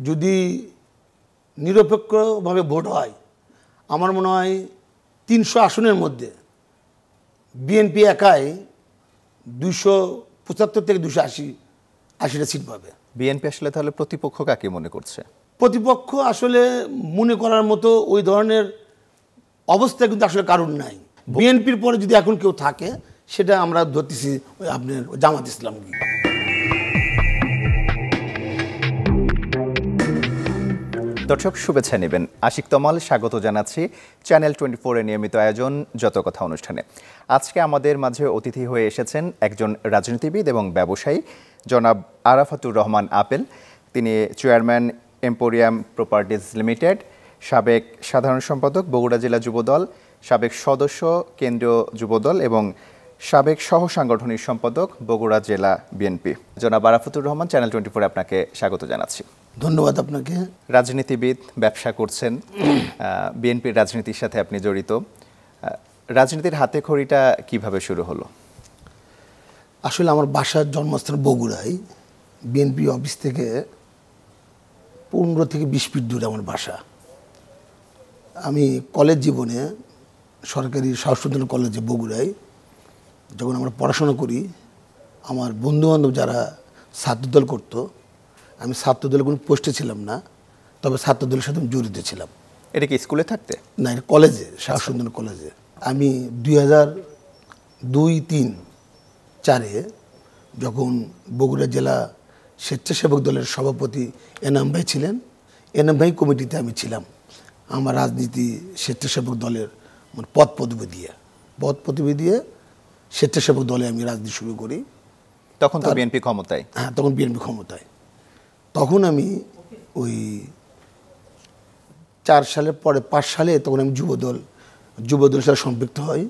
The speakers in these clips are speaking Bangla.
যদি নিরপেক্ষভাবে ভোট হয় আমার মনে হয় ৩০০ আসনের মধ্যে বিএনপি একাই ২৭৫ থেকে ২৮০টা সিট পাবে। বিএনপি আসলে তাহলে প্রতিপক্ষ কাকে মনে করছে? প্রতিপক্ষ আসলে মনে করার মতো ওই ধরনের অবস্থা কিন্তু আসলে কারণ নাই। বিএনপির পরে যদি এখন কেউ থাকে সেটা আমরা ধরতেছি আপনার জামাত ইসলামী। দর্শক শুভেচ্ছা নেবেন, আশিক তমাল স্বাগত জানাচ্ছি চ্যানেল 24 এর নিয়মিত আয়োজন যত কথা অনুষ্ঠানে। আজকে আমাদের মাঝে অতিথি হয়ে এসেছেন একজন রাজনীতিবিদ এবং ব্যবসায়ী জনাব আরাফাতুর রহমান আপেল। তিনি চেয়ারম্যান এম্পোরিয়াম প্রপার্টিজ লিমিটেড, সাবেক সাধারণ সম্পাদক বগুড়া জেলা যুবদল, সাবেক সদস্য কেন্দ্রীয় যুবদল এবং সাবেক সহ সাংগঠনিক সম্পাদক বগুড়া জেলা বিএনপি। জনাব আরাফাতুর রহমান, চ্যানেল 24 আপনাকে স্বাগত জানাচ্ছি। ধন্যবাদ আপনাকে। রাজনীতিবিদ, ব্যবসা করছেন, বিএনপির রাজনীতির সাথে আপনি জড়িত। রাজনীতির হাতে খড়িটা কিভাবে শুরু হলো? আসলে আমার বাসার জন্মস্থান বগুড়ায়, বিএনপি অফিস থেকে 15 থেকে 20 ফিট দূরে আমার বাসা। আমি কলেজ জীবনে সরকারি সাহসুদ্দিন কলেজে বগুড়ায় যখন আমরা পড়াশোনা করি, আমার বন্ধুবান্ধব যারা ছাত্রদল করতো, আমি ছাত্রদলের কোনো পোস্টে ছিলাম না, তবে ছাত্রদলের সাথে আমি জড়িত ছিলাম। এটা কি স্কুলে থাকতে? না, এটা কলেজে, সাহসুদ্দিন কলেজে। আমি 2002-03-04-এ যখন বগুড়া জেলা স্বেচ্ছাসেবক দলের সভাপতি এনাম ভাই ছিলেন, এনাম ভাই কমিটিতে আমি ছিলাম। আমার রাজনীতি স্বেচ্ছাসেবক দলের পদ পদবি দিয়ে স্বেচ্ছাসেবক দলে আমি রাজনীতি শুরু করি। তখন তো বিএনপি ক্ষমতায়। হ্যাঁ, তখন বিএনপি ক্ষমতায়। তখন আমি ওই 4 সালের পরে 5 সালে তখন আমি যুবদলের সাথে সম্পৃক্ত হই।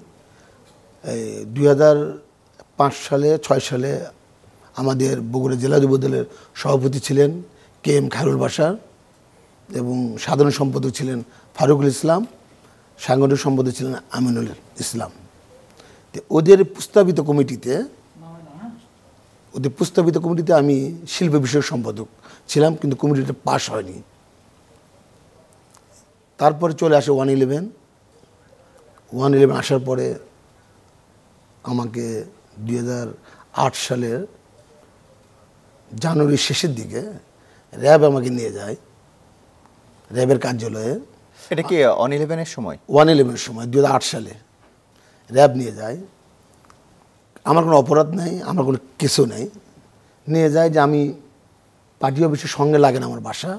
2005-06 সালে আমাদের বগুড়া জেলা যুবদলের সভাপতি ছিলেন KM খায়রুল বাশার এবং সাধারণ সম্পাদক ছিলেন ফারুকুল ইসলাম, সাংগঠনিক সম্পাদক ছিলেন আমিনুল ইসলাম। ওদের প্রস্তাবিত কমিটিতে আমি শিল্প বিষয়ক সম্পাদক ছিলাম, কিন্তু কমিটিটা পাস হয়নি। তারপরে চলে আসে 111 আসার পরে আমাকে 2008 সালের জানুয়ারির শেষের দিকে র্যাব আমাকে নিয়ে যায়, র্যাবের কার্যালয়ে। এটা কি 111-এর সময়? 111-এর সময় 2008 সালে র্যাব নিয়ে যায়। আমার কোনো অপরাধ নাই, আমার কোনো কেসও নেই। নিয়ে যায় যে আমি পার্টি অফিসের সঙ্গে লাগে না আমার বাসা।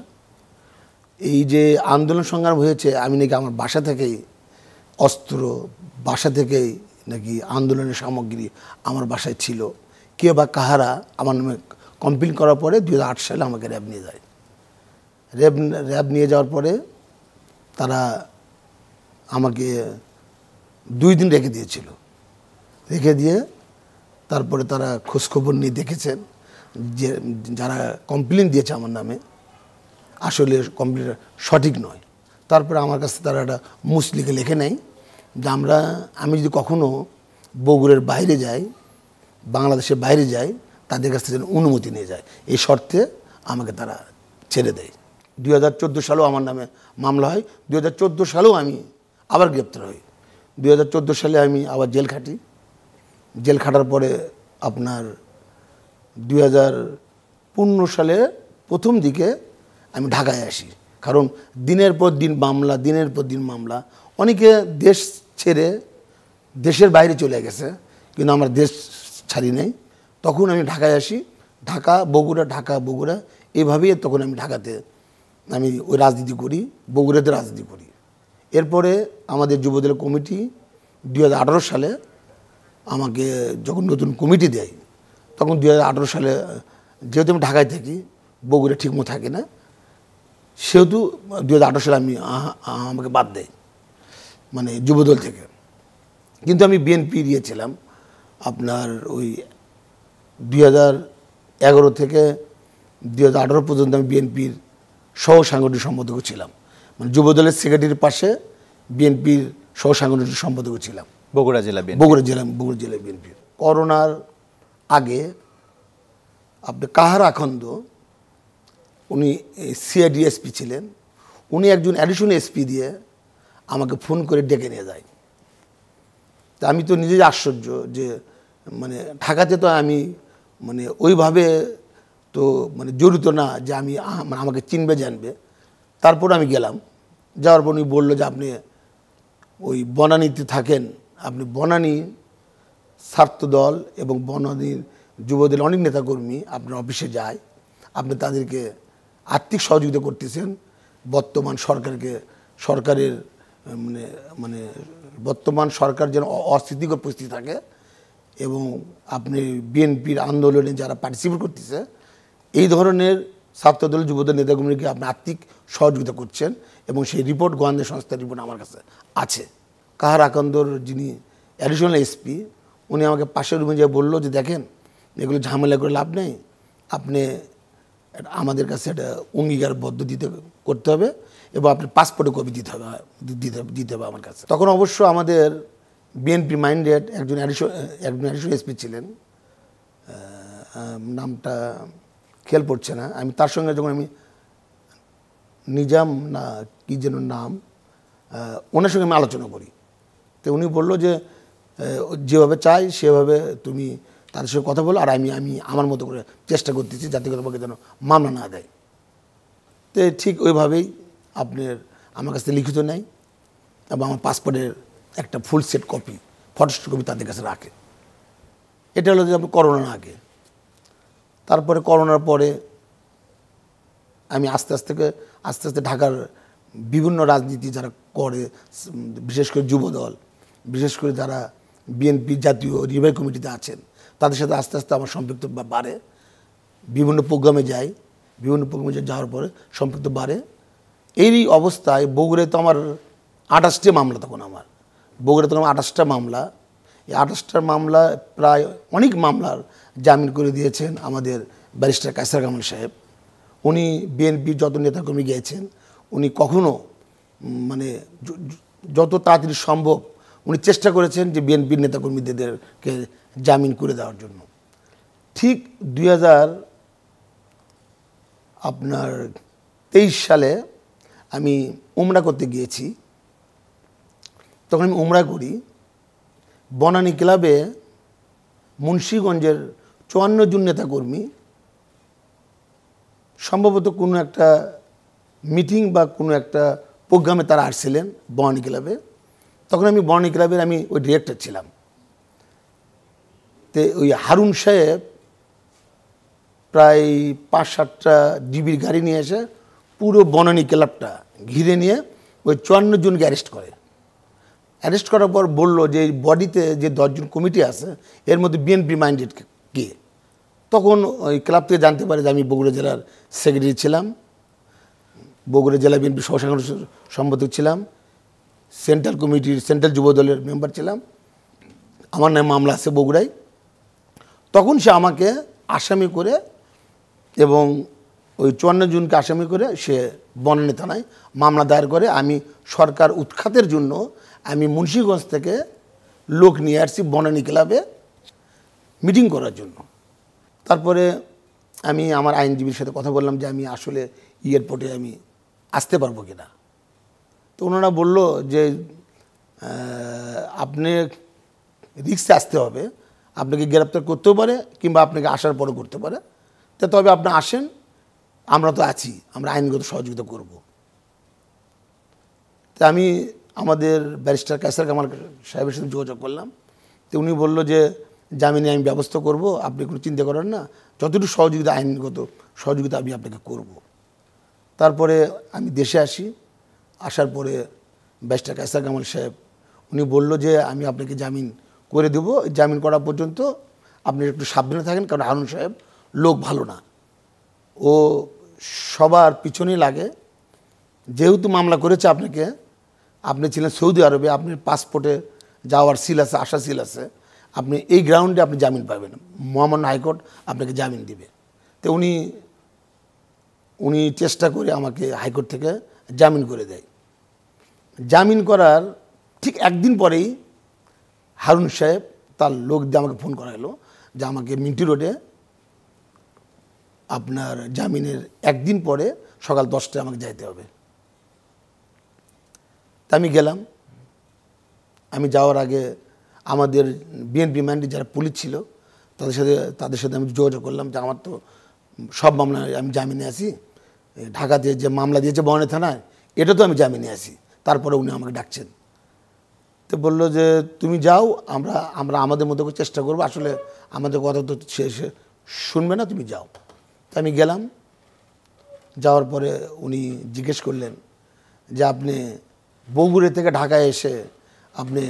এই যে আন্দোলন সংগ্রাম হয়েছে, আমি নাকি আমার বাসা থেকেই অস্ত্র, বাসা থেকেই নাকি আন্দোলনের সামগ্রী আমার বাসায় ছিল। কে বা কাহারা আমার নামে কমপ্লেন করার পরে 2008 সালে আমাকে র্যাব নিয়ে যায়। র্যাব নিয়ে যাওয়ার পরে তারা আমাকে 2 দিন রেখে দিয়েছিল। রেখে দিয়ে তারপরে তারা খোঁজখবর নিয়ে দেখেছেন যে যারা কমপ্লেন দিয়েছে আমার নামে আসলে কমপ্লেনটা সঠিক নয়। তারপরে আমার কাছে তারা একটা মুসলিকে লিখে নেয় যে আমি যদি কখনো বগুড়ার বাইরে যাই, বাংলাদেশের বাইরে যাই, তাদের কাছ থেকে অনুমতি নিয়ে যায়। এই শর্তে আমাকে তারা ছেড়ে দেয়। 2014 সালেও আমার নামে মামলা হয়। 2014 সালেও আমি আবার গ্রেপ্তার হই। 2014 সালে আমি আবার জেল খাটি। জেল খাটার পরে আপনার 2015 সালে প্রথম দিকে আমি ঢাকায় আসি। কারণ দিনের পর দিন মামলা, অনেকে দেশ ছেড়ে দেশের বাইরে চলে গেছে, কিন্তু আমার দেশ ছাড়ি নাই। তখন আমি ঢাকায় আসি, ঢাকা বগুড়া এভাবেই তখন আমি ঢাকাতে আমি ওই রাজনীতি করি, বগুড়াতে রাজনীতি করি। এরপরে আমাদের যুবদলের কমিটি 2018 সালে আমাকে যখন নতুন কমিটি দেয়, তখন 2018 সালে যেহেতু আমি ঢাকায় থাকি, বগুড়া ঠিকমতো থাকি না, সেহেতু 2018 সালে আমাকে বাদ দেয় মানে যুবদল থেকে। কিন্তু আমি বিএনপি দিয়েছিলাম আপনার ওই 2011 থেকে 2018 পর্যন্ত আমি বিএনপির সহ সাংগঠনিক সম্পাদক ছিলাম। মানে যুবদলের সেক্রেটারির পাশে বিএনপির সহ সাংগঠনিক সম্পাদক ছিলাম বগুড়া জেলা বিএনপির। করোনার আগে আপনি কাহার আখন্দ উনি সিআইডি এসপি ছিলেন, উনি একজন অ্যাডিশনাল এসপি দিয়ে আমাকে ফোন করে ডেকে নিয়ে যায়। তা আমি তো নিজেই আশ্চর্য যে মানে ঢাকাতে তো আমি মানে ওইভাবে তো মানে জড়িত না যে আমি আমাকে চিনবে জানবে। তারপর আমি গেলাম, যাওয়ার পর উনি বললো যে আপনি ওই বনানীতে থাকেন, আপনি বনানী ছাত্রদল এবং বনানীর যুবদল অনেক নেতাকর্মী আপনার অফিসে যায়, আপনি তাদেরকে আর্থিক সহযোগিতা করতেছেন বর্তমান সরকারের মানে মানে বর্তমান সরকার যেন অস্থিতিকর পরিস্থিতি থাকে, এবং আপনি বিএনপির আন্দোলনে যারা পার্টিসিপেট করতেছে এই ধরনের ছাত্রদল যুবদল নেতাকর্মীকে আপনি আর্থিক সহযোগিতা করছেন, এবং সেই রিপোর্ট গোয়েন্দা সংস্থার রিপোর্ট আমার কাছে আছে। কাহার আকন্দর যিনি অ্যাডিশনাল এসপি, উনি আমাকে পাশের রুমে যেয়ে বললো যে দেখেন এগুলো ঝামেলা করে লাভ নেই, আপনি আমাদের কাছে একটা অঙ্গীকারবদ্ধ করতে হবে, এবং আপনার পাসপোর্টের কপি দিতে হবে আমার কাছে। তখন অবশ্য আমাদের বিএনপি মাইন্ডেড একজন অ্যাডিশনাল এসপি ছিলেন, নামটা খেয়াল পড়ছে না, আমি তার সঙ্গে যখন আমি নিজাম না কি যেন নাম, ওনার সঙ্গে আমি আলোচনা করি, তো উনি বললো যে যেভাবে চাই সেভাবে তুমি তাদের সঙ্গে কথা বলো, আর আমি আমার মতো করে চেষ্টা করতেছি যাতে করে তোমাকে যেন মামলা না দেয়। তো ঠিক ওইভাবেই আপনার আমার কাছে লিখিত নেয়, এবং আমার পাসপোর্টের একটা full set copy, photostat copy তাদের কাছে রাখে। এটা হলো যে আপনার করোনার আগে। তারপরে করোনার পরে আমি আস্তে আস্তে ঢাকার বিভিন্ন রাজনীতি যারা করে, বিশেষ করে যুবদল, বিশেষ করে যারা বিএনপি জাতীয় নির্বাহী কমিটিতে আছেন, তাদের সাথে আস্তে আস্তে আমার সম্পৃক্ত বাড়ে। বিভিন্ন প্রোগ্রামে যাই, বিভিন্ন প্রোগ্রামে যাওয়ার পরে সম্পৃক্ত বাড়ে। এই অবস্থায় বগুড়ায় তো আমার 28টি মামলা, তখন আমার বগুড়ায় তখন 28টা মামলা। এই 28টার মামলা প্রায় অনেক মামলার জামিন করে দিয়েছেন আমাদের ব্যারিস্টার কায়সার কামাল সাহেব। উনি বিএনপির যত নেতাকর্মী গিয়েছেন, উনি কখনো মানে যত তাড়াতাড়ি সম্ভব উনি চেষ্টা করেছেন যে বিএনপির নেতাকর্মীদেরকে জামিন করে দেওয়ার জন্য। ঠিক 2023 সালে আমি উমরা করতে গিয়েছি। তখন আমি উমরা করি, বনানী ক্লাবে মুন্সিগঞ্জের 54 জন নেতাকর্মী সম্ভবত কোনো একটা মিটিং বা কোনো একটা প্রোগ্রামে তারা আসছিলেন বনানী ক্লাবে। তখন আমি বনানী ক্লাবের ওই ডিরেক্টর ছিলাম। তো ওই হারুন সাহেব প্রায় 5-7টা ডিবির গাড়ি নিয়ে এসে পুরো বনানী ক্লাবটা ঘিরে নিয়ে ওই 54 জনকে অ্যারেস্ট করে। অ্যারেস্ট করার পর বললো যে এই বডিতে যে 10 জন কমিটি আছে এর মধ্যে বিএনপি মাইন্ডেড কে। তখন ওই ক্লাব থেকে জানতে পারে যে আমি বগুড়া জেলার সেক্রেটারি ছিলাম, বগুড়া জেলা বিএনপি সহসাংগঠনিক সম্পাদক ছিলাম, সেন্ট্রাল যুব দলের মেম্বার ছিলাম, আমার নামে মামলা আছে বগুড়ায়। তখন সে আমাকে আসামি করে এবং ওই 54 জনকে আসামি করে সে বনানী থানায় মামলা দায়ের করে। আমি সরকার উৎখাতের জন্য আমি মুন্সিগঞ্জ থেকে লোক নিয়ে আসছি বনানী ক্লাবে মিটিং করার জন্য। তারপরে আমি আমার আইনজীবীর সাথে কথা বললাম যে আমি আসলে এয়ারপোর্টে আমি আসতে পারবো কিনা। তো ওনারা বললো যে আপনি রিক্সে আসতে হবে, আপনাকে গ্রেপ্তার করতেও পারে কিংবা আপনাকে আসার পরও করতে পারে, তো তবে আপনি আসেন, আমরা তো আছি, আমরা আইনগত সহযোগিতা করব। তো আমি আমাদের ব্যারিস্টার কায়সার কামাল সাহেবের সাথে যোগাযোগ করলাম। তো উনি বললো যে জামিনে আমি ব্যবস্থা করব, আপনি কোনো চিন্তা করেন না, যতটুকু সহযোগিতা আইনগত সহযোগিতা আমি আপনাকে করব। তারপরে আমি দেশে আসি। আসার পরে ব্যারিস্টার কায়সার কামাল সাহেব উনি বললো যে আমি আপনাকে জামিন করে দেব, জামিন করা পর্যন্ত আপনি একটু সাবধানে থাকেন, কারণ হারুন সাহেব লোক ভালো না, ও সবার পিছনেই লাগে। যেহেতু মামলা করেছে আপনাকে, আপনি ছিলেন সৌদি আরবে, আপনার পাসপোর্টে যাওয়ার সিল আছে, আসার সিল আছে, আপনি এই গ্রাউন্ডে আপনি জামিন পাবেন, মহামান্য হাইকোর্ট আপনাকে জামিন দিবে। তো উনি চেষ্টা করে আমাকে হাইকোর্ট থেকে জামিন করে দেয়। জামিন করার ঠিক একদিন পরেই হারুন সাহেব তার লোক দিয়ে আমাকে ফোন করা হলো যে আমাকে মিন্টি রোডে আপনার জামিনের একদিন পরে সকাল 10টায় আমাকে যাইতে হবে। তা আমি গেলাম। আমি যাওয়ার আগে আমাদের বিএনপি ম্যান্ডেট যারা পুলিশ ছিল তাদের সাথে আমি যোগাযোগ করলাম যে আমার তো সব মামলায় আমি জামিনে আছি, ঢাকাতে যে মামলা দিয়েছে বনানী থানায় এটা তো আমি জামিনে আছি, তারপরে উনি আমাকে ডাকছেন। তো বললো যে তুমি যাও, আমরা আমাদের মতো করে চেষ্টা করবো, আসলে আমাদের কথা তো সে শুনবে না, তুমি যাও। তা আমি গেলাম। যাওয়ার পরে উনি জিজ্ঞেস করলেন যে আপনি বগুড়া থেকে ঢাকায় এসে আপনি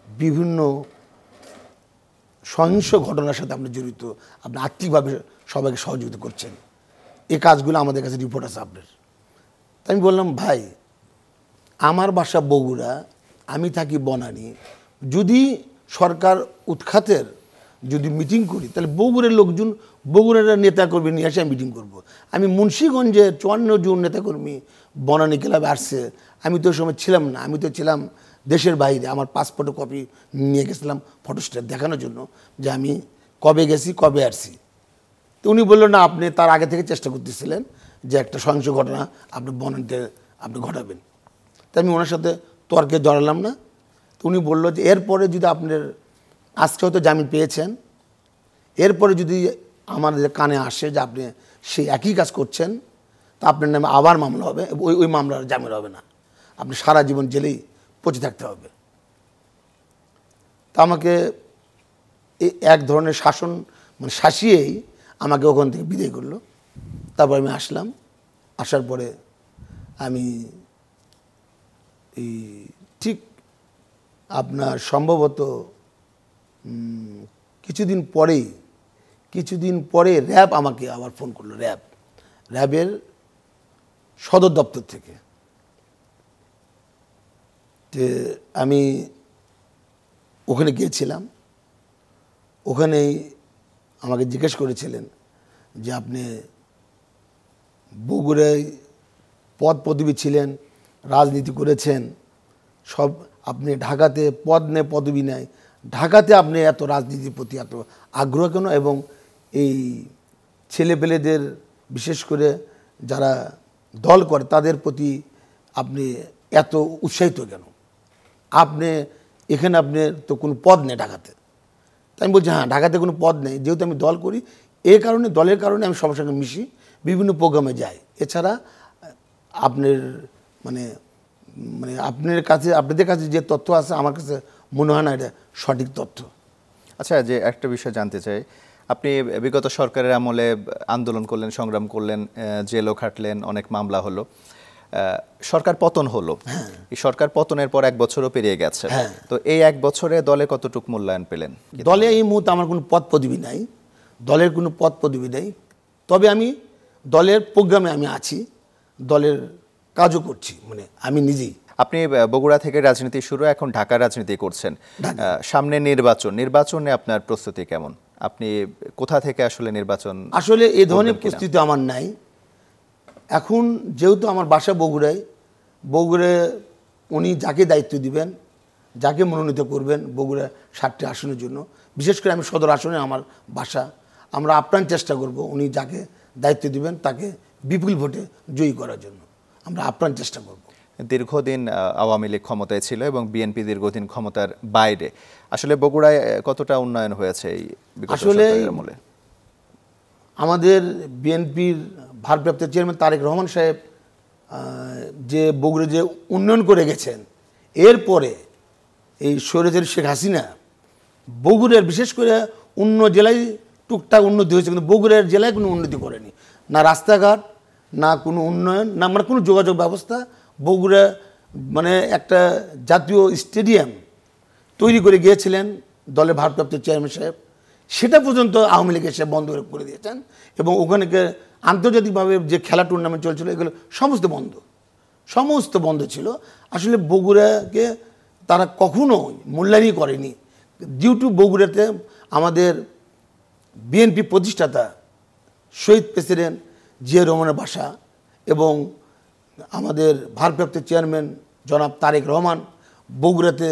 বিভিন্ন সহিংস ঘটনার সাথে আপনি জড়িত, আপনি আর্থিকভাবে সবাইকে সহযোগিতা করছেন, এই কাজগুলো আমাদের কাছে রিপোর্ট আছে আপনার। তাই আমি বললাম ভাই আমার বাসা বগুড়া, আমি থাকি বনানী, যদি সরকার উৎখাতের যদি মিটিং করি তাহলে বগুড়ার লোকজন বগুড়ার নেতাকর্মী নিয়ে এসে আমি মিটিং করব। আমি মুন্সিগঞ্জে 54 জন নেতাকর্মী বনানী ক্লাবে আসছে, আমি তো ওই সময় ছিলাম না, আমি তো ছিলাম দেশের বাইরে। আমার পাসপোর্টের কপি নিয়ে গেছিলাম ফটোস্টেট দেখানোর জন্য যে আমি কবে গেছি কবে আসছি। তো উনি বললো না আপনি তার আগে থেকে চেষ্টা করতেছিলেন যে একটা সহিংস ঘটনা আপনি বনানীতে আপনি ঘটাবেন। তাই আমি ওনার সাথে তর্কে জড়ালাম না। তো উনি বললো যে এরপরে যদি আপনার আজকে হয়তো জামিন পেয়েছেন, এরপরে যদি আমাদের কানে আসে যে আপনি সেই একই কাজ করছেন তা আপনার নামে আবার মামলা হবে, ওই মামলার জামিন হবে না, আপনি সারা জীবন জেলেই পচে থাকতে হবে। তা আমাকে এক ধরনের শাসন মানে শাসিয়েই আমাকে ওখান থেকে বিদায় করলো। তারপর আমি আসলাম। আসার পরে আমি এই ঠিক আপনার সম্ভবত কিছুদিন পরে র্যাব আমাকে আবার ফোন করলো, র্যাবের সদর দপ্তর থেকে। যে আমি ওখানে গিয়েছিলাম, ওখানেই আমাকে জিজ্ঞেস করেছিলেন যে আপনি বগুড়ায় পদ পদবি ছিলেন, রাজনীতি করেছেন, সব আপনি ঢাকাতে পদ নেই পদবি নেয়, ঢাকাতে আপনি এত রাজনীতির প্রতি এত আগ্রহ কেন, এবং এই ছেলেপেলেদের বিশেষ করে যারা দল করে তাদের প্রতি আপনি এত উৎসাহিত কেন, আপনি এখানে আপনার তো কোনো পদ নেই ঢাকাতে। তাই আমি বলছি হ্যাঁ ঢাকাতে কোনো পদ নেই, যেহেতু আমি দল করি এই কারণে, দলের কারণে আমি সবার সঙ্গে মিশি, বিভিন্ন প্রোগ্রামে যাই। এছাড়া আপনার মানে মানে আপনাদের কাছে যে তথ্য আছে আমার কাছে মনে হয় না এটা সঠিক তথ্য। আচ্ছা, যে একটা বিষয় জানতে চাই, আপনি বিগত সরকারের আমলে আন্দোলন করলেন, সংগ্রাম করলেন, জেলও খাটলেন, অনেক মামলা হলো, সরকার পতন হলো। এই সরকার পতনের পর 1 বছরও পেরিয়ে গেছে। তো এই 1 বছরে দলে কতটুকু মূল্যায়ন পেলেন? দলে এই মুহূর্তে আমার কোনো পদ পদবি নাই, দলের কোনো পদ পদবি নেই, তবে আমি দলের প্রোগ্রামে আমি আছি, দলের কাজও করছি, মানে আমি নিজেই। আপনি বগুড়া থেকে রাজনীতি শুরু, এখন ঢাকা রাজনীতি করছেন, সামনে নির্বাচনে আপনার প্রস্তুতি কেমন? আপনি কোথা থেকে আসলে নির্বাচন? আসলে এই ধরনের প্রস্তুতি আমার নাই এখন, যেহেতু আমার বাসা বগুড়ায় উনি যাকে দায়িত্ব দিবেন, যাকে মনোনীত করবেন বগুড়া 7টি আসনের জন্য, বিশেষ করে আমি সদর আসনে আমার বাসা, আমরা আপ্রাণ চেষ্টা করব উনি যাকে দায়িত্ব দিবেন তাকে বিপুল ভোটে জয়ী করার জন্য আমরা আপ্রাণ চেষ্টা করব। দীর্ঘদিন আওয়ামী লীগ ক্ষমতায় ছিল এবং বিএনপি দীর্ঘদিন ক্ষমতার বাইরে, আসলে বগুড়ায় কতটা উন্নয়ন হয়েছে এই বিগত সরকারের আমলে? আমাদের বিএনপির ভারপ্রাপ্ত চেয়ারম্যান তারেক রহমান সাহেব যে বগুড়া যে উন্নয়ন করে গেছেন, এরপরে এই স্বৈরাচারী শেখ হাসিনা বগুড়ার বিশেষ করে অন্য জেলায় টুকটাক উন্নতি হয়েছে, কিন্তু বগুড়ার জেলায় কোনো উন্নতি করেনি, না রাস্তাঘাট, না কোনো উন্নয়ন, না মানে কোনো যোগাযোগ ব্যবস্থা। বগুড়া মানে একটা জাতীয় স্টেডিয়াম তৈরি করে গিয়েছিলেন দলের ভারপ্রাপ্ত চেয়ারম্যান সাহেব, সেটা পর্যন্ত আওয়ামী লীগ এসে বন্ধ করে দিয়েছেন, এবং ওখানে আন্তর্জাতিকভাবে যে খেলা টুর্নামেন্ট চলছিল এগুলো সমস্ত বন্ধ ছিল। আসলে বগুড়াকে তারা কখনো মূল্যায়নই করেনি, ডিউ টু বগুড়াতে আমাদের বিএনপি প্রতিষ্ঠাতা শহীদ প্রেসিডেন্ট জিয়া রহমানের বাসা, এবং আমাদের ভারপ্রাপ্ত চেয়ারম্যান জনাব তারেক রহমান বগুড়াতে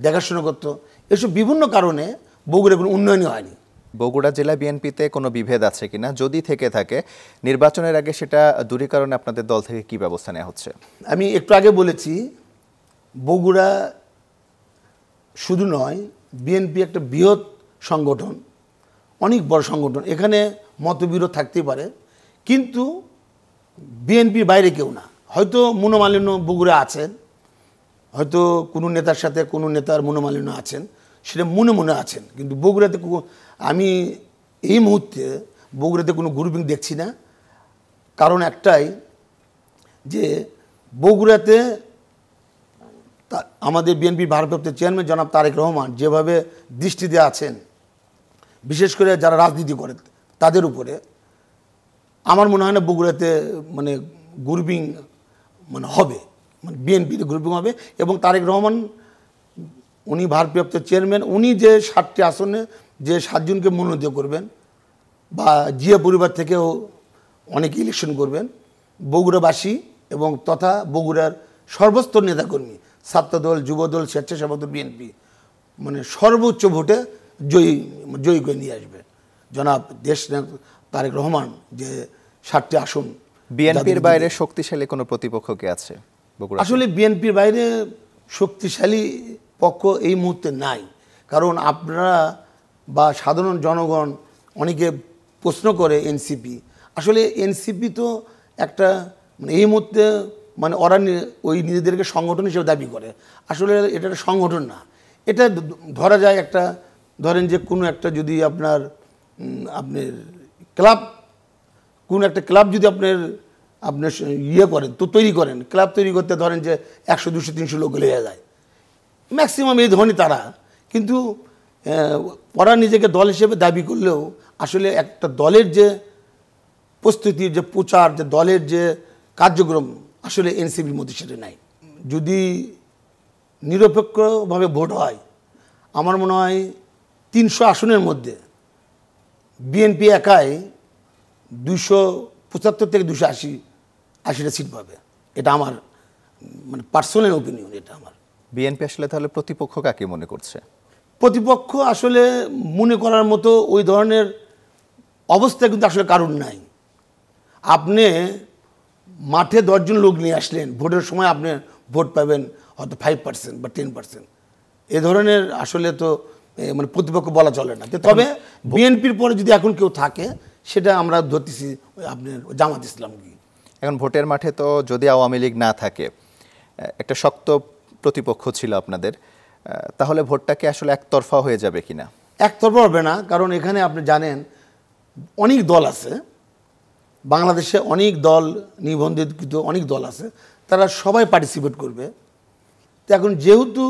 দেখাশোনা করতো, এসব বিভিন্ন কারণে বগুড়া কোনো উন্নয়নই হয়নি। বগুড়া জেলা বিএনপিতে কোনো বিভেদ আছে কিনা, যদি থেকে থাকে নির্বাচনের আগে সেটা দূরীকরণে আপনাদের দল থেকে কি ব্যবস্থা নেওয়া হচ্ছে? আমি একটু আগে বলেছি, বগুড়া শুধু নয়, বিএনপি একটা বৃহৎ সংগঠন, অনেক বড় সংগঠন। এখানে মতবিরোধ থাকতেই পারে, কিন্তু বিএনপির বাইরে কেউ না। হয়তো মনোমালিন্য বগুড়া আছেন, হয়তো কোনো নেতার সাথে কোনো নেতার মনোমালিন্য আছেন, সেটা মনে মনে আছেন, কিন্তু বগুড়াতে আমি এই মুহূর্তে বগুড়াতে কোনো গ্রুপিং দেখছি না। কারণ একটাই, যে বগুড়াতে আমাদের বিএনপির ভারপ্রাপ্ত চেয়ারম্যান জনাব তারেক রহমান যেভাবে দৃষ্টিতে আছেন, বিশেষ করে যারা রাজনীতি করে তাদের উপরে, আমার মনে হয় না বগুড়াতে মানে গ্রুপিং মানে হবে, মানে বিএনপিতে গ্রুপিং হবে। এবং তারেক রহমান উনি ভারপ্রাপ্ত চেয়ারম্যান, উনি যে 7টি আসনে যে 7 জনকে মনোনীত করবেন, বা জিয়া পরিবার থেকেও অনেকে ইলেকশন করবেন, বগুড়াবাসী এবং তথা বগুড়ার সর্বস্তর নেতাকর্মী, ছাত্রদল, যুবদল, স্বেচ্ছাসেবক দল, বিএনপি মানে সর্বোচ্চ ভোটে জয়ী করে নিয়ে আসবে জনাব দেশ তারেক রহমান। যে 7টি আসন, বিএনপির বাইরে শক্তিশালী কোনো প্রতিপক্ষ কি আছে বগুড়া? আসলে বিএনপির বাইরে শক্তিশালী পক্ষ এই মুহূর্তে নাই। কারণ আপনারা বা সাধারণ জনগণ অনেকে প্রশ্ন করে এনসিপি, আসলে এনসিপি তো একটা মানে এই মুহূর্তে মানে ওরা ওই নিজেদেরকে সংগঠন হিসেবে দাবি করে, আসলে এটা একটা সংগঠন না। এটা ধরা যায় একটা, ধরেন যে কোনো একটা যদি আপনার ক্লাব, কোন একটা ক্লাব যদি আপনার করেন তো তৈরি করেন, ক্লাব তৈরি করতে ধরেন যে 100, 200, 300 লোক লেগে যায় ম্যাক্সিমাম, এই ধরনের তারা। কিন্তু ওরা নিজেকে দল হিসেবে দাবি করলেও আসলে একটা দলের যে প্রস্তুতির যে প্রচার, যে দলের যে কার্যক্রম, আসলে এনসিপির মধ্যে সেটা নাই। যদি নিরপেক্ষভাবে ভোট হয়, আমার মনে হয় 300 আসনের মধ্যে বিএনপি একাই 275 থেকে 280টা সিট পাবে। এটা আমার মানে পার্সোনাল ওপিনিয়ন, এটা আমার। বিএনপি আসলে তাহলে প্রতিপক্ষ কাকে মনে করছে? প্রতিপক্ষ আসলে মনে করার মতো ওই ধরনের অবস্থা কিন্তু আসলে কারণ নাই। আপনি মাঠে 10 জন লোক নিয়ে আসলেন, ভোটের সময় আপনি ভোট পাবেন হয়তো 5% বা 10%, এ ধরনের আসলে তো মানে প্রতিপক্ষ বলা চলে না। তবে বিএনপির পরে যদি এখন কেউ থাকে, সেটা আমরা ধরতেছি আপনার জামাত ইসলাম। কি এখন ভোটের মাঠে তো যদি আওয়ামী লীগ না থাকে, একটা শক্ত প্রতিপক্ষ ছিল আপনাদের, তাহলে ভোটটাকে আসলে একতরফা হয়ে যাবে কিনা? একতরফা হবে না, কারণ এখানে আপনি জানেন অনেক দল আছে বাংলাদেশে, অনেক দল নিবন্ধিত অনেক দল আছে, তারা সবাই পার্টিসিপেট করবে। তো এখন যেহেতু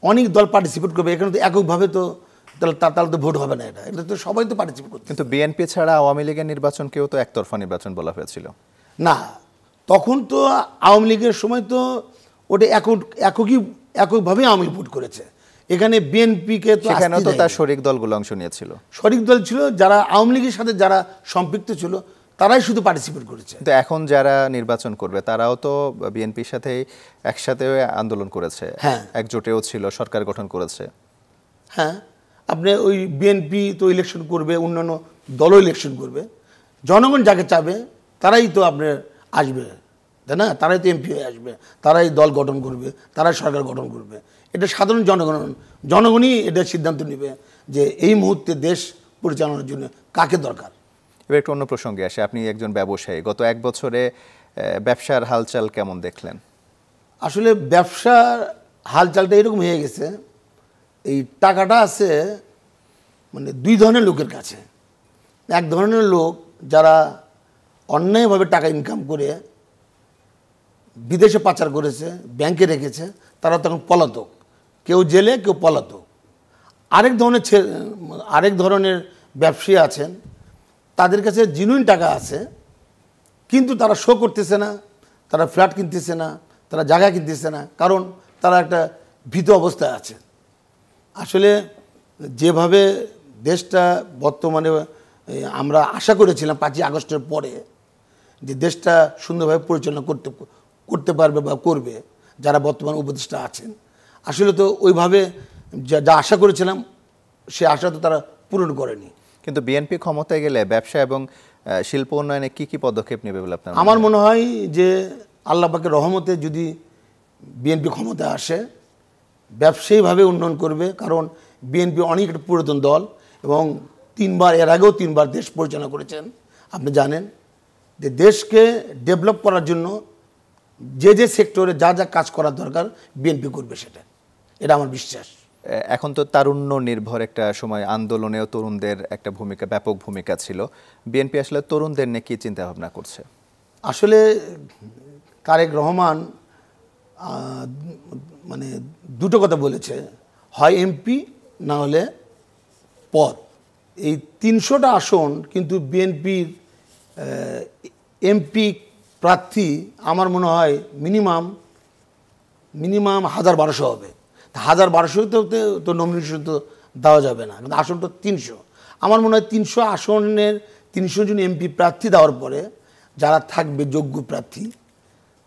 অনেক দল পার্টিসিপেট করবে, এখানে তো এককভাবে তো তাহলে তো ভোট হবে না, এটা তো সবাই তো পার্টিসিপেট করবে। কিন্তু বিএনপি ছাড়া আওয়ামী লীগের নির্বাচনকেও তো একতরফা নির্বাচন বলা হয়েছিল না, তখন তো আওয়ামী লীগের সময় তো ওটা এককভাবেই আওয়ামী লীগ ভোট করেছে। এখানে বিএনপিকে তো সেখানেও তো তার শরিক দলগুলো অংশ নিয়েছিল, শরিক দল ছিল, যারা আওয়ামী লীগের সাথে যারা সম্পৃক্ত ছিল তারাই শুধু পার্টিসিপেট করেছে। তো এখন যারা নির্বাচন করবে তারাও তো বিএনপির সাথে একসাথে আন্দোলন করেছে, হ্যাঁ, একজোটেও ছিল, সরকার গঠন করেছে। হ্যাঁ, আপনি ওই বিএনপি তো ইলেকশন করবে, অন্যান্য দলও ইলেকশন করবে, জনগণ যাকে চাবে তারাই তো আপনার আসবে, তাই না? তারাই তো এমপি হয়ে আসবে, তারাই দল গঠন করবে, তারাই সরকার গঠন করবে। এটা সাধারণ জনগণই এটা সিদ্ধান্ত নেবে যে এই মুহূর্তে দেশ পরিচালনার জন্য কাকে দরকার। এবার একটু অন্য প্রসঙ্গে আসে, আপনি একজন ব্যবসায়ী, গত 1 বছরে ব্যবসার হালচাল কেমন দেখলেন? আসলে ব্যবসার হালচালটা এরকম হয়ে গেছে, এই টাকাটা আছে মানে 2 ধরনের লোকের কাছে। এক ধরনের লোক যারা অন্যায়ভাবে টাকা ইনকাম করে বিদেশে পাচার করেছে, ব্যাংকে রেখেছে, তারা তখন পলাতক, কেউ জেলে, কেউ পলাতক। আরেক ধরনের ব্যবসায়ী আছেন, তাদের কাছে জেনুইন টাকা আছে, কিন্তু তারা শো করতেছে না, তারা ফ্ল্যাট কিনতেছে না, তারা জায়গা কিনতেছে না, কারণ তারা একটা ভীত অবস্থায় আছে। আসলে যেভাবে দেশটা বর্তমানে আমরা আশা করেছিলাম 5ই আগস্টের পরে যে দেশটা সুন্দরভাবে পরিচালনা করতে পারবে বা করবে যারা বর্তমান উপদেষ্টা আছেন, আসলে তো ওইভাবে যা আশা করেছিলাম সে আশা তো তারা পূরণ করেনি। কিন্তু বিএনপি ক্ষমতায় গেলে ব্যবসা এবং শিল্প উন্নয়নে কি পদক্ষেপ নেবে বলে আপনার আমার মনে হয় যে আল্লাহ পাকের রহমতে যদি বিএনপি ক্ষমতায় আসে ব্যবসায়ীভাবে উন্নয়ন করবে, কারণ বিএনপি অনেক একটা পুরাতন দল এবং এর আগেও তিনবার দেশ পরিচালনা করেছেন। আপনি জানেন যে দেশকে ডেভেলপ করার জন্য যে সেক্টরে যা যা কাজ করার দরকার বিএনপি করবে, এটা আমার বিশ্বাস। এখন তো তারুণ্য নির্ভর একটা সময়, আন্দোলনেও তরুণদের একটা ব্যাপক ভূমিকা ছিল। বিএনপি আসলে তরুণদের নিয়ে কি চিন্তা ভাবনা করছে? আসলে তারেক রহমান মানে দুটো কথা বলেছে, হয় এমপি না হলে পদ। এই 300টা আসন কিন্তু বিএনপির এমপি প্রার্থী আমার মনে হয় মিনিমাম 1000-1200 হবে। 1000-1200তেও তো নমিনেশন তো দেওয়া যাবে না, কিন্তু আসন তো 300। আমার মনে হয় 300 আসনের 300 জন এমপি প্রার্থী দেওয়ার পরে যারা থাকবে যোগ্য প্রার্থী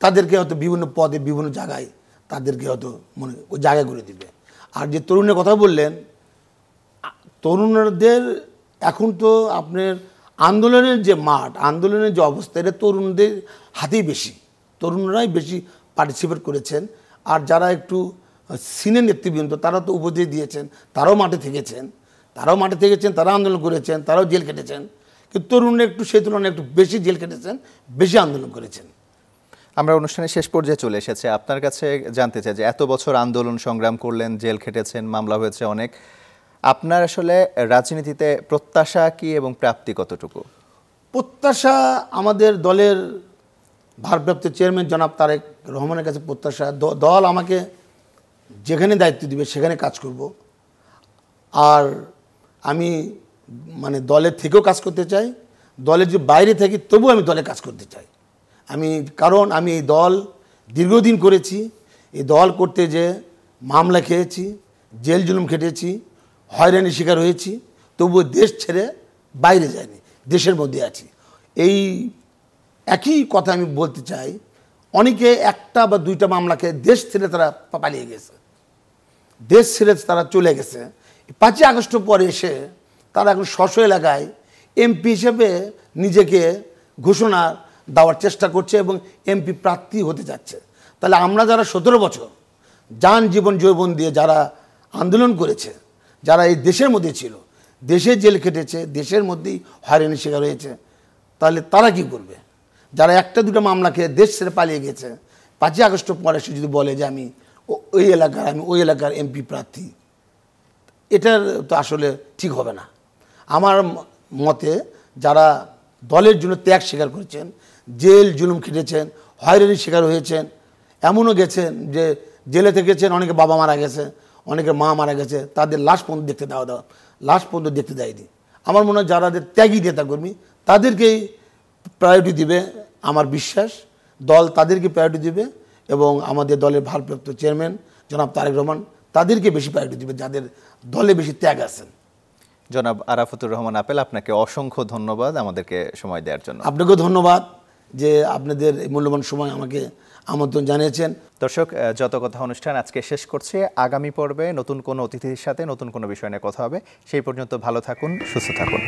তাদেরকে হয়তো বিভিন্ন পদে বিভিন্ন জায়গায় তাদেরকে হয়তো ওই জায়গা করে দিবে। আর যে তরুণের কথা বললেন, তরুণদের এখন তো আপনার আন্দোলনের যে মাঠ, আন্দোলনের যে অবস্থা, এটা তরুণদের হাতেই বেশি, তরুণরাই বেশি পার্টিসিপেট করেছেন। আর যারা একটু সিনিয়র নেতৃবৃন্দ তারা তো উপদেশ দিয়েছেন, তারাও মাঠে থেকেছেন, তারা আন্দোলন করেছেন, তারাও জেল কেটেছেন। কিন্তু তরুণরা একটু সেই তুলনায় একটু বেশি জেল কেটেছেন, বেশি আন্দোলন করেছেন। আমরা অনুষ্ঠানের শেষ পর্যায়ে চলে এসেছে। আপনার কাছে জানতে চাই যে এত বছর আন্দোলন সংগ্রাম করলেন, জেল খেটেছেন, মামলা হয়েছে অনেক, আপনার আসলে রাজনীতিতে প্রত্যাশা কি এবং প্রাপ্তি কতটুকু? প্রত্যাশা আমাদের দলের ভারপ্রাপ্ত চেয়ারম্যান জনাব তারেক রহমানের কাছে প্রত্যাশা, দল আমাকে যেখানে দায়িত্ব দিবে সেখানে কাজ করব। আর আমি দলের থেকেও কাজ করতে চাই, দলের যে বাইরে থাকি তবুও আমি দলে কাজ করতে চাই। কারণ আমি এই দল দীর্ঘদিন করেছি, এই দল করতে যে মামলা খেয়েছি, জেল জুলুম খেটেছি, হয়রানির শিকার হয়েছি, তবুও দেশ ছেড়ে বাইরে যায়নি, দেশের মধ্যে আছি। এই একই কথা আমি বলতে চাই, অনেকে 1টা বা 2টা মামলা খেয়ে দেশ ছেড়ে তারা পালিয়ে গেছে, দেশ ছেড়ে তারা চলে গেছে। 5ই আগস্ট পরে এসে তারা এখন স্ব এলাকায় এমপি হিসেবে নিজেকে ঘোষণা দেওয়ার চেষ্টা করছে এবং এমপি প্রার্থী হতে যাচ্ছে। তাহলে আমরা যারা 17 বছর জীবন যৌবন দিয়ে যারা আন্দোলন করেছে, যারা এই দেশের মধ্যে ছিল, দেশে জেল খেটেছে, দেশের মধ্যেই হয়রানির শিকার হয়েছে, তাহলে তারা কি করবে? যারা 1টা 2টা মামলা খেয়ে দেশ ছেড়ে পালিয়ে গেছে, 5ই আগস্ট পরে সে যদি বলে যে আমি ওই এলাকার এমপি প্রার্থী, এটার তো আসলে ঠিক হবে না। আমার মতে যারা দলের জন্য ত্যাগ স্বীকার করেছেন, জেল জুলুম খেটেছেন, হয়রানির শিকার হয়েছেন, এমনও গেছেন যে জেলে থেকেছেন, অনেকে বাবা মারা গেছে, অনেকের মা মারা গেছে, তাদের লাশ পর্যন্ত দেখতে দেয়নি। আমার মনে হয় যারা ত্যাগী নেতাকর্মী তাদেরকেই প্রায়োরিটি দিবে, আমার বিশ্বাস দল তাদেরকে প্রায়োরিটি দিবে এবং আমাদের দলের ভারপ্রাপ্ত চেয়ারম্যান জনাব তারেক রহমান তাদেরকে বেশি প্রায়োরিটি দিবে, যাদের দলে বেশি ত্যাগ আছেন। জনাব আরাফাতুর রহমান আপেল, আপনাকে অসংখ্য ধন্যবাদ আমাদেরকে সময় দেওয়ার জন্য। আপনাকেও ধন্যবাদ যে আপনাদের এই মূল্যবান সময় আমাকে আমন্ত্রণ জানিয়েছেন। দর্শক, যত কথা অনুষ্ঠান আজকে শেষ করছে। আগামী পর্বে নতুন কোনো অতিথির সাথে নতুন কোনো বিষয় নিয়ে কথা হবে। সেই পর্যন্ত ভালো থাকুন, সুস্থ থাকুন।